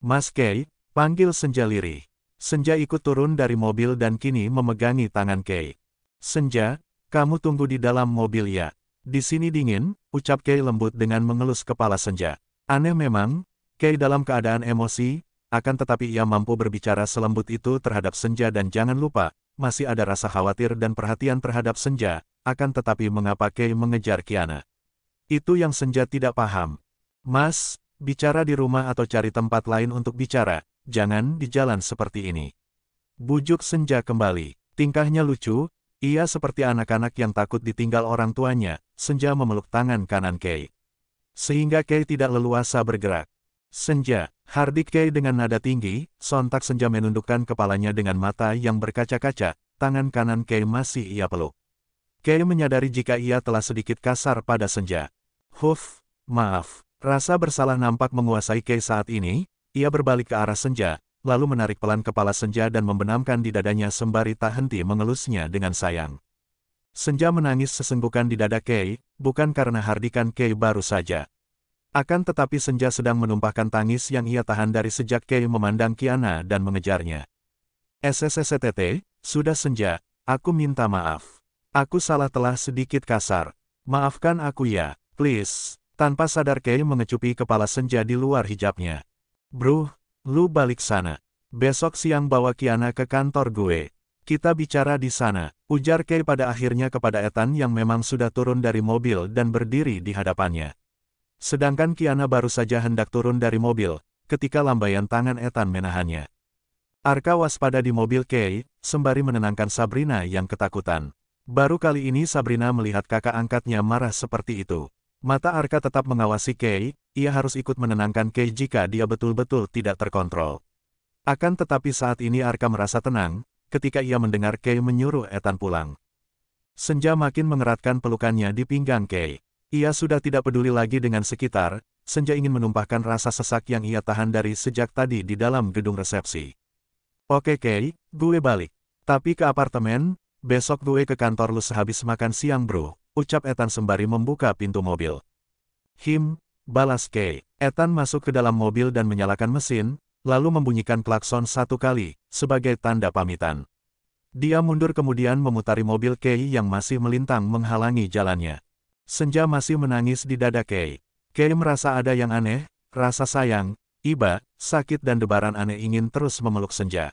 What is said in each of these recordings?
Mas Kei, panggil Senja lirih. Senja ikut turun dari mobil dan kini memegangi tangan Kei. Senja, kamu tunggu di dalam mobil ya. Di sini dingin, ucap Kei lembut dengan mengelus kepala Senja. Aneh memang, Kei dalam keadaan emosi, akan tetapi ia mampu berbicara selembut itu terhadap Senja dan jangan lupa, masih ada rasa khawatir dan perhatian terhadap Senja, akan tetapi mengapa Kei mengejar Kiana? Itu yang Senja tidak paham. Mas, bicara di rumah atau cari tempat lain untuk bicara, jangan di jalan seperti ini. Bujuk Senja kembali. Tingkahnya lucu, ia seperti anak-anak yang takut ditinggal orang tuanya. Senja memeluk tangan kanan Kei. Sehingga Kei tidak leluasa bergerak. Senja, hardik Kei dengan nada tinggi, sontak Senja menundukkan kepalanya dengan mata yang berkaca-kaca, tangan kanan Kei masih ia peluk. Kei menyadari jika ia telah sedikit kasar pada Senja. Maaf. Rasa bersalah nampak menguasai Kei saat ini, ia berbalik ke arah Senja, lalu menarik pelan kepala Senja dan membenamkan di dadanya sembari tak henti mengelusnya dengan sayang. Senja menangis sesenggukan di dada Kei, bukan karena hardikan Kei baru saja. Akan tetapi Senja sedang menumpahkan tangis yang ia tahan dari sejak Kei memandang Kiana dan mengejarnya. SSSTT, sudah Senja, aku minta maaf. Aku salah telah sedikit kasar. Maafkan aku ya, please. Tanpa sadar Kei mengecupi kepala Senja di luar hijabnya. Bro, lu balik sana. Besok siang bawa Kiana ke kantor gue. Kita bicara di sana, ujar Kei pada akhirnya kepada Ethan yang memang sudah turun dari mobil dan berdiri di hadapannya. Sedangkan Kiana baru saja hendak turun dari mobil, ketika lambaian tangan Ethan menahannya. Arka waspada di mobil Kei, sembari menenangkan Sabrina yang ketakutan. Baru kali ini Sabrina melihat kakak angkatnya marah seperti itu. Mata Arka tetap mengawasi Kei, ia harus ikut menenangkan Kei jika dia betul-betul tidak terkontrol. Akan tetapi saat ini Arka merasa tenang, ketika ia mendengar Kei menyuruh Ethan pulang. Senja makin mengeratkan pelukannya di pinggang Kei. Ia sudah tidak peduli lagi dengan sekitar, Senja ingin menumpahkan rasa sesak yang ia tahan dari sejak tadi di dalam gedung resepsi. Oke Kei, gue balik. Tapi ke apartemen, besok gue ke kantor lu sehabis makan siang bro. Ucap Ethan sembari membuka pintu mobil. Balas Kei. Ethan masuk ke dalam mobil dan menyalakan mesin, lalu membunyikan klakson satu kali, sebagai tanda pamitan. Dia mundur kemudian memutari mobil Kei yang masih melintang menghalangi jalannya. Senja masih menangis di dada Kei. Kei merasa ada yang aneh, rasa sayang, iba, sakit dan debaran aneh ingin terus memeluk Senja.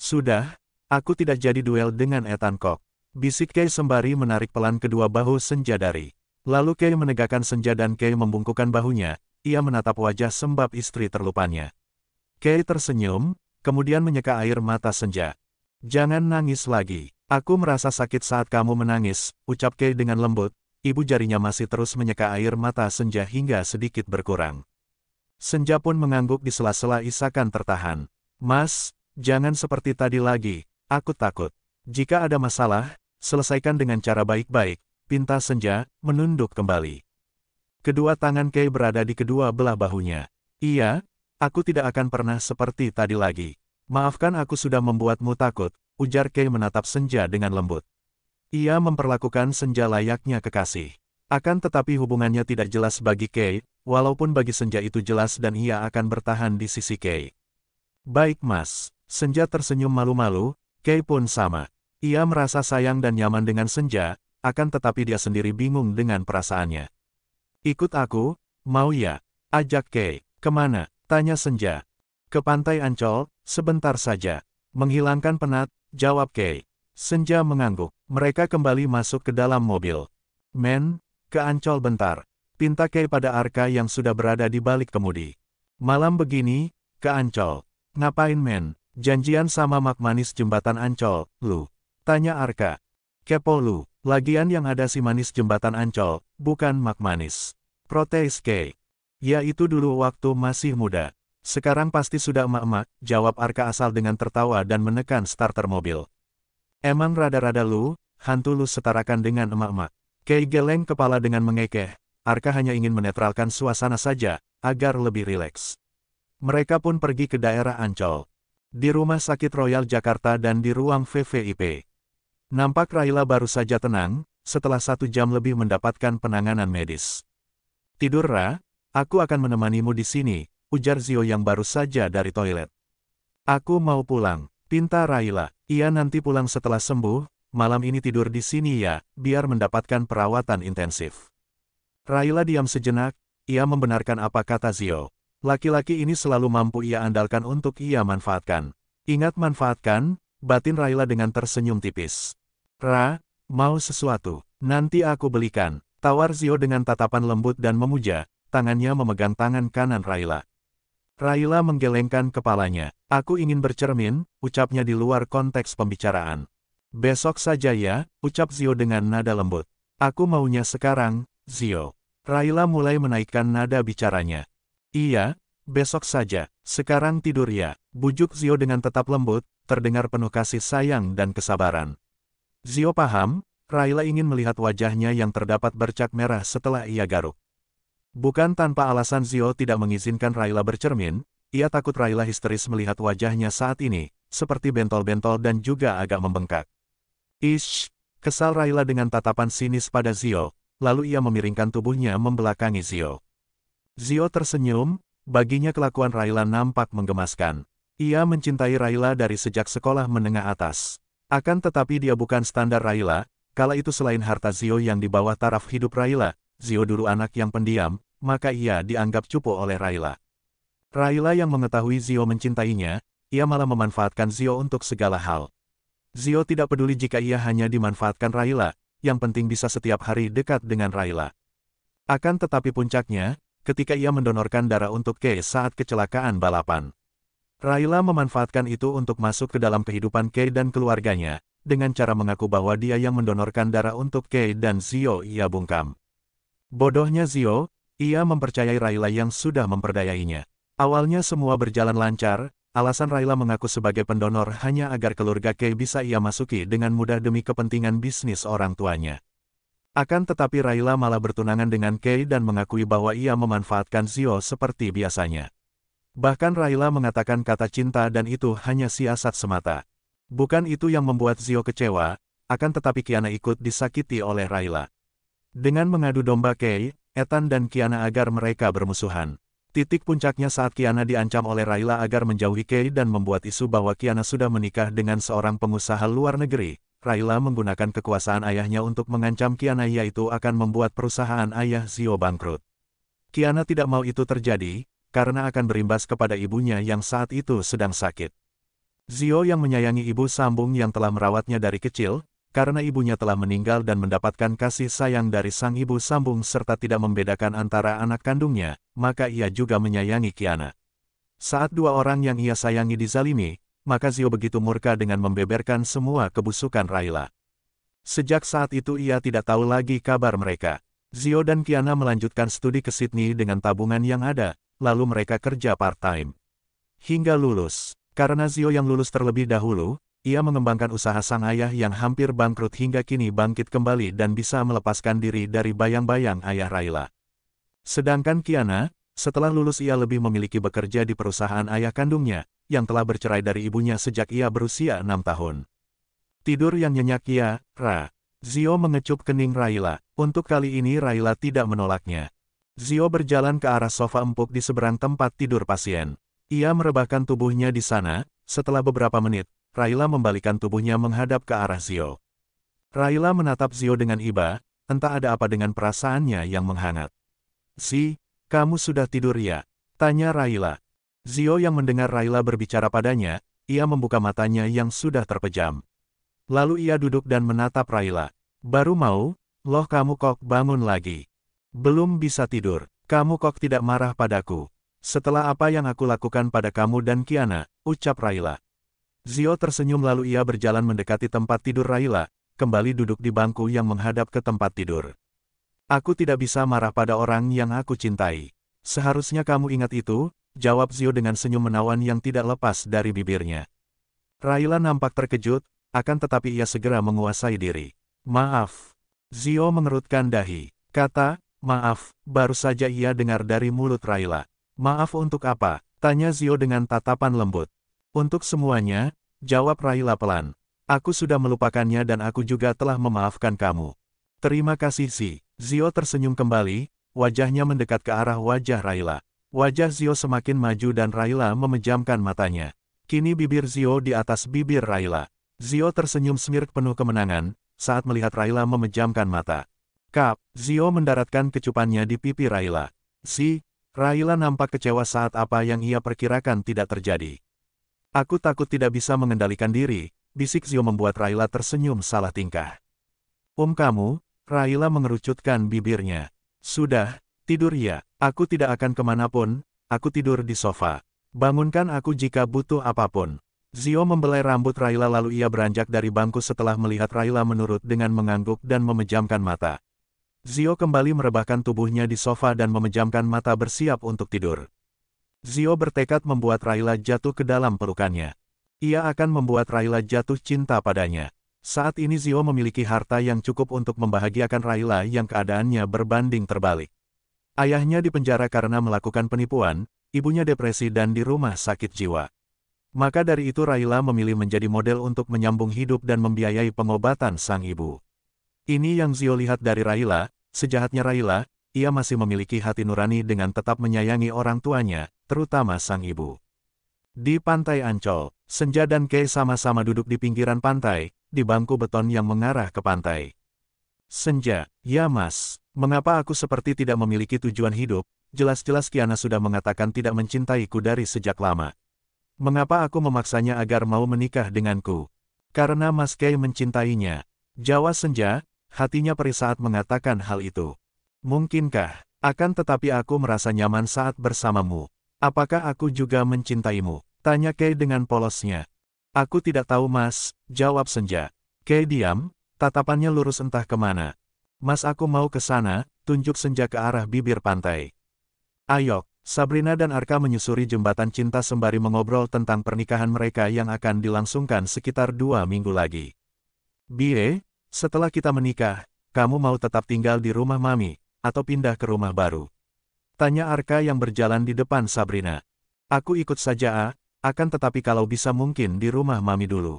Sudah, aku tidak jadi duel dengan Ethan kok. Bisik Kei sembari menarik pelan kedua bahu Senja dari. Lalu Kei menegakkan Senja dan Kei membungkukkan bahunya, ia menatap wajah sembab istri terlupanya. Kei tersenyum, kemudian menyeka air mata Senja. Jangan nangis lagi, aku merasa sakit saat kamu menangis, ucap Kei dengan lembut, ibu jarinya masih terus menyeka air mata Senja hingga sedikit berkurang. Senja pun mengangguk di sela-sela isakan tertahan. Mas, jangan seperti tadi lagi, aku takut. Jika ada masalah, selesaikan dengan cara baik-baik, pinta Senja, menunduk kembali. Kedua tangan Kei berada di kedua belah bahunya. Iya, aku tidak akan pernah seperti tadi lagi. Maafkan aku sudah membuatmu takut, ujar Kei menatap Senja dengan lembut. Ia memperlakukan Senja layaknya kekasih. Akan tetapi hubungannya tidak jelas bagi Kei, walaupun bagi Senja itu jelas dan ia akan bertahan di sisi Kei. Baik mas, Senja tersenyum malu-malu, Kei pun sama. Ia merasa sayang dan nyaman dengan Senja, akan tetapi dia sendiri bingung dengan perasaannya. Ikut aku, mau ya? Ajak Kei. Kemana? Tanya Senja. Ke Pantai Ancol, sebentar saja. Menghilangkan penat, jawab Kei. Senja mengangguk. Mereka kembali masuk ke dalam mobil. Men, ke Ancol bentar. Pinta Kei pada Arka yang sudah berada di balik kemudi. Malam begini, ke Ancol. Ngapain men? Janjian sama Mak Manis Jembatan Ancol, lu. Tanya Arka. Kepo lu, lagian yang ada si Manis Jembatan Ancol, bukan Mak Manis. Protes Kei. Ya itu dulu waktu masih muda. Sekarang pasti sudah emak-emak, jawab Arka asal dengan tertawa dan menekan starter mobil. Emang rada-rada lu, hantu lu setarakan dengan emak-emak. Kei geleng kepala dengan mengekeh. Arka hanya ingin menetralkan suasana saja, agar lebih rileks. Mereka pun pergi ke daerah Ancol. Di Rumah Sakit Royal Jakarta dan di ruang VVIP. Nampak Raila baru saja tenang, setelah 1 jam lebih mendapatkan penanganan medis. Tidur Ra, aku akan menemanimu di sini, ujar Zio yang baru saja dari toilet. Aku mau pulang, pinta Raila. Ia nanti pulang setelah sembuh, malam ini tidur di sini ya, biar mendapatkan perawatan intensif. Raila diam sejenak, ia membenarkan apa kata Zio. Laki-laki ini selalu mampu ia andalkan untuk ia manfaatkan. Ingat manfaatkan, batin Raila dengan tersenyum tipis. Mau sesuatu? Nanti aku belikan, tawar Zio dengan tatapan lembut dan memuja, tangannya memegang tangan kanan Raila. Raila menggelengkan kepalanya. Aku ingin bercermin, ucapnya di luar konteks pembicaraan. Besok saja ya, ucap Zio dengan nada lembut. Aku maunya sekarang, Zio. Raila mulai menaikkan nada bicaranya. Iya, besok saja, sekarang tidur ya, bujuk Zio dengan tetap lembut, terdengar penuh kasih sayang dan kesabaran. Zio paham, Raila ingin melihat wajahnya yang terdapat bercak merah setelah ia garuk. Bukan tanpa alasan Zio tidak mengizinkan Raila bercermin, ia takut Raila histeris melihat wajahnya saat ini, seperti bentol-bentol dan juga agak membengkak. Ish, kesal Raila dengan tatapan sinis pada Zio, lalu ia memiringkan tubuhnya membelakangi Zio. Zio tersenyum, baginya kelakuan Raila nampak menggemaskan. Ia mencintai Raila dari sejak sekolah menengah atas. Akan tetapi dia bukan standar Raila, kala itu selain harta Zio yang di bawah taraf hidup Raila, Zio dulu anak yang pendiam, maka ia dianggap cupu oleh Raila. Raila yang mengetahui Zio mencintainya, ia malah memanfaatkan Zio untuk segala hal. Zio tidak peduli jika ia hanya dimanfaatkan Raila, yang penting bisa setiap hari dekat dengan Raila. Akan tetapi puncaknya, ketika ia mendonorkan darah untuk Kei saat kecelakaan balapan. Raila memanfaatkan itu untuk masuk ke dalam kehidupan Kei dan keluarganya, dengan cara mengaku bahwa dia yang mendonorkan darah untuk Kei dan Zio ia bungkam. Bodohnya Zio, ia mempercayai Raila yang sudah memperdayainya. Awalnya semua berjalan lancar, alasan Raila mengaku sebagai pendonor hanya agar keluarga Kei bisa ia masuki dengan mudah demi kepentingan bisnis orang tuanya. Akan tetapi Raila malah bertunangan dengan Kei dan mengakui bahwa ia memanfaatkan Zio seperti biasanya. Bahkan Raila mengatakan kata cinta dan itu hanya siasat semata. Bukan itu yang membuat Zio kecewa, akan tetapi Kiana ikut disakiti oleh Raila. Dengan mengadu domba Kei, Ethan dan Kiana agar mereka bermusuhan. Titik puncaknya saat Kiana diancam oleh Raila agar menjauhi Kei dan membuat isu bahwa Kiana sudah menikah dengan seorang pengusaha luar negeri. Raila menggunakan kekuasaan ayahnya untuk mengancam Kiana yaitu akan membuat perusahaan ayah Zio bangkrut. Kiana tidak mau itu terjadi, karena akan berimbas kepada ibunya yang saat itu sedang sakit. Zio yang menyayangi ibu sambung yang telah merawatnya dari kecil, karena ibunya telah meninggal dan mendapatkan kasih sayang dari sang ibu sambung serta tidak membedakan antara anak kandungnya, maka ia juga menyayangi Kiana. Saat dua orang yang ia sayangi dizalimi, maka Zio begitu murka dengan membeberkan semua kebusukan Raila. Sejak saat itu ia tidak tahu lagi kabar mereka. Zio dan Kiana melanjutkan studi ke Sydney dengan tabungan yang ada, lalu mereka kerja part-time. Hingga lulus. Karena Zio yang lulus terlebih dahulu, ia mengembangkan usaha sang ayah yang hampir bangkrut hingga kini bangkit kembali dan bisa melepaskan diri dari bayang-bayang ayah Raila. Sedangkan Kiana, setelah lulus ia lebih memiliki bekerja di perusahaan ayah kandungnya, yang telah bercerai dari ibunya sejak ia berusia 6 tahun. Tidur yang nyenyak ya, Ra. Zio mengecup kening Raila. Untuk kali ini Raila tidak menolaknya. Zio berjalan ke arah sofa empuk di seberang tempat tidur pasien. Ia merebahkan tubuhnya di sana, setelah beberapa menit, Raila membalikan tubuhnya menghadap ke arah Zio. Raila menatap Zio dengan iba, entah ada apa dengan perasaannya yang menghangat. Kamu sudah tidur ya? Tanya Raila. Zio yang mendengar Raila berbicara padanya, ia membuka matanya yang sudah terpejam. Lalu ia duduk dan menatap Raila. Baru mau, loh kamu kok bangun lagi. Belum bisa tidur, kamu kok tidak marah padaku. Setelah apa yang aku lakukan pada kamu dan Kiana, ucap Raila. Zio tersenyum lalu ia berjalan mendekati tempat tidur Raila, kembali duduk di bangku yang menghadap ke tempat tidur. Aku tidak bisa marah pada orang yang aku cintai. Seharusnya kamu ingat itu, jawab Zio dengan senyum menawan yang tidak lepas dari bibirnya. Raila nampak terkejut, akan tetapi ia segera menguasai diri. Maaf. Zio mengerutkan dahi. Kata, maaf, baru saja ia dengar dari mulut Raila. Maaf untuk apa? Tanya Zio dengan tatapan lembut. Untuk semuanya, jawab Raila pelan. Aku sudah melupakannya dan aku juga telah memaafkan kamu. Terima kasih Zio tersenyum kembali, wajahnya mendekat ke arah wajah Raila. Wajah Zio semakin maju dan Raila memejamkan matanya. Kini bibir Zio di atas bibir Raila. Zio tersenyum smirk penuh kemenangan, saat melihat Raila memejamkan mata. Kap, Zio mendaratkan kecupannya di pipi Raila. Raila nampak kecewa saat apa yang ia perkirakan tidak terjadi. Aku takut tidak bisa mengendalikan diri, bisik Zio membuat Raila tersenyum salah tingkah. Kamu, Raila mengerucutkan bibirnya. Sudah, tidur ya, aku tidak akan kemanapun, aku tidur di sofa. Bangunkan aku jika butuh apapun. Zio membelai rambut Raila lalu ia beranjak dari bangku setelah melihat Raila menurut dengan mengangguk dan memejamkan mata. Zio kembali merebahkan tubuhnya di sofa dan memejamkan mata bersiap untuk tidur. Zio bertekad membuat Raila jatuh ke dalam pelukannya. Ia akan membuat Raila jatuh cinta padanya. Saat ini Zio memiliki harta yang cukup untuk membahagiakan Raila yang keadaannya berbanding terbalik. Ayahnya dipenjara karena melakukan penipuan, ibunya depresi dan di rumah sakit jiwa. Maka dari itu Raila memilih menjadi model untuk menyambung hidup dan membiayai pengobatan sang ibu. Ini yang Zio lihat dari Raila, sejahatnya Raila, ia masih memiliki hati nurani dengan tetap menyayangi orang tuanya, terutama sang ibu. Di pantai Ancol, Senja dan Kei sama-sama duduk di pinggiran pantai, di bangku beton yang mengarah ke pantai. Senja, ya mas, mengapa aku seperti tidak memiliki tujuan hidup, jelas-jelas Kiana sudah mengatakan tidak mencintaiku dari sejak lama. Mengapa aku memaksanya agar mau menikah denganku? Karena Mas Kei mencintainya. Jawab Senja, hatinya perih saat mengatakan hal itu. Mungkinkah, akan tetapi aku merasa nyaman saat bersamamu. Apakah aku juga mencintaimu? Tanya Kei dengan polosnya. Aku tidak tahu mas, jawab Senja. Kei diam, tatapannya lurus entah kemana. Mas aku mau ke sana, tunjuk Senja ke arah bibir pantai. Ayok. Sabrina dan Arka menyusuri jembatan cinta sembari mengobrol tentang pernikahan mereka yang akan dilangsungkan sekitar 2 minggu lagi. Bie, setelah kita menikah, kamu mau tetap tinggal di rumah Mami, atau pindah ke rumah baru? Tanya Arka yang berjalan di depan Sabrina. Aku ikut saja akan tetapi kalau bisa mungkin di rumah Mami dulu.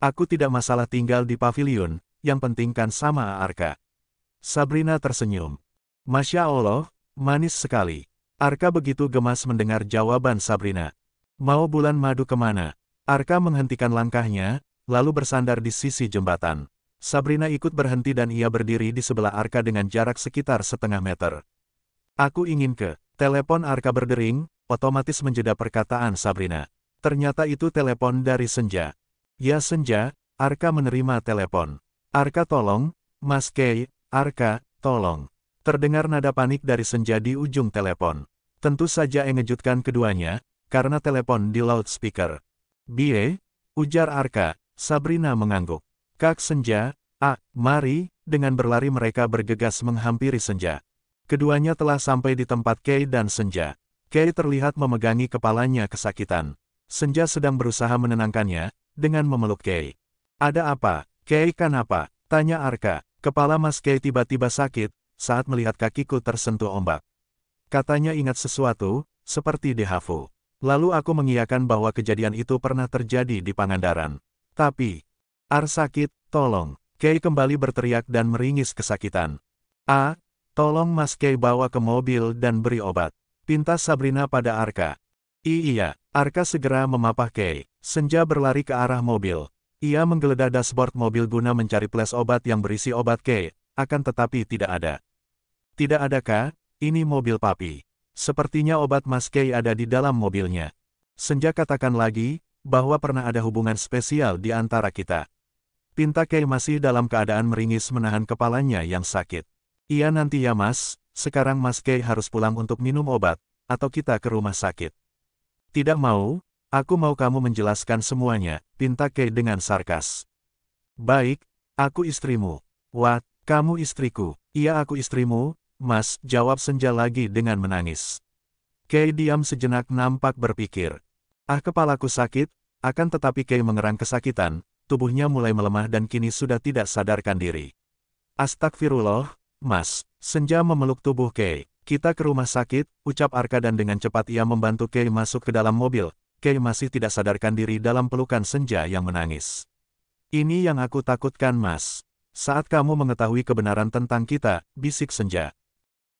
Aku tidak masalah tinggal di pavilion, yang penting kan sama Arka. Sabrina tersenyum. Masya Allah, manis sekali. Arka begitu gemas mendengar jawaban Sabrina. Mau bulan madu kemana? Arka menghentikan langkahnya, lalu bersandar di sisi jembatan. Sabrina ikut berhenti dan ia berdiri di sebelah Arka dengan jarak sekitar setengah meter. Aku ingin ke telepon. Arka berdering, otomatis menjeda perkataan Sabrina. Ternyata itu telepon dari Senja. Ya Senja, Arka menerima telepon. Arka tolong, Mas Kei, Arka, tolong. Terdengar nada panik dari Senja di ujung telepon. Tentu saja mengejutkan keduanya, karena telepon di loudspeaker. Bie, ujar Arka. Sabrina mengangguk. Kak Senja, mari, dengan berlari mereka bergegas menghampiri Senja. Keduanya telah sampai di tempat Kei dan Senja. Kei terlihat memegangi kepalanya kesakitan. Senja sedang berusaha menenangkannya, dengan memeluk Kei. Ada apa, Kei kenapa? Tanya Arka. Kepala Mas Kei tiba-tiba sakit, saat melihat kakiku tersentuh ombak. Katanya ingat sesuatu, seperti dejavu. Lalu aku mengiyakan bahwa kejadian itu pernah terjadi di Pangandaran. Tapi, sakit, tolong. Kei kembali berteriak dan meringis kesakitan. Tolong Mas Kei bawa ke mobil dan beri obat. Pinta Sabrina pada Arka. Iya, Arka segera memapah Kei. Senja berlari ke arah mobil. Ia menggeledah dashboard mobil guna mencari ples obat yang berisi obat Kei, akan tetapi tidak ada. Tidak adakah? Ini mobil papi. Sepertinya obat Mas Kei ada di dalam mobilnya. Senja katakan lagi, bahwa pernah ada hubungan spesial di antara kita. Pinta Kei masih dalam keadaan meringis menahan kepalanya yang sakit. Iya nanti ya mas, sekarang Mas Kei harus pulang untuk minum obat, atau kita ke rumah sakit. Tidak mau, aku mau kamu menjelaskan semuanya, pinta Kei dengan sarkas. Baik, aku istrimu. What, kamu istriku? Iya aku istrimu. Mas, jawab Senja lagi dengan menangis. Kei diam sejenak nampak berpikir. Kepalaku sakit, akan tetapi Kei mengerang kesakitan, tubuhnya mulai melemah dan kini sudah tidak sadarkan diri. Astagfirullah, Mas, Senja memeluk tubuh Kei. Kita ke rumah sakit, ucap Arka dan dengan cepat ia membantu Kei masuk ke dalam mobil. Kei masih tidak sadarkan diri dalam pelukan Senja yang menangis. Ini yang aku takutkan Mas. Saat kamu mengetahui kebenaran tentang kita, bisik Senja.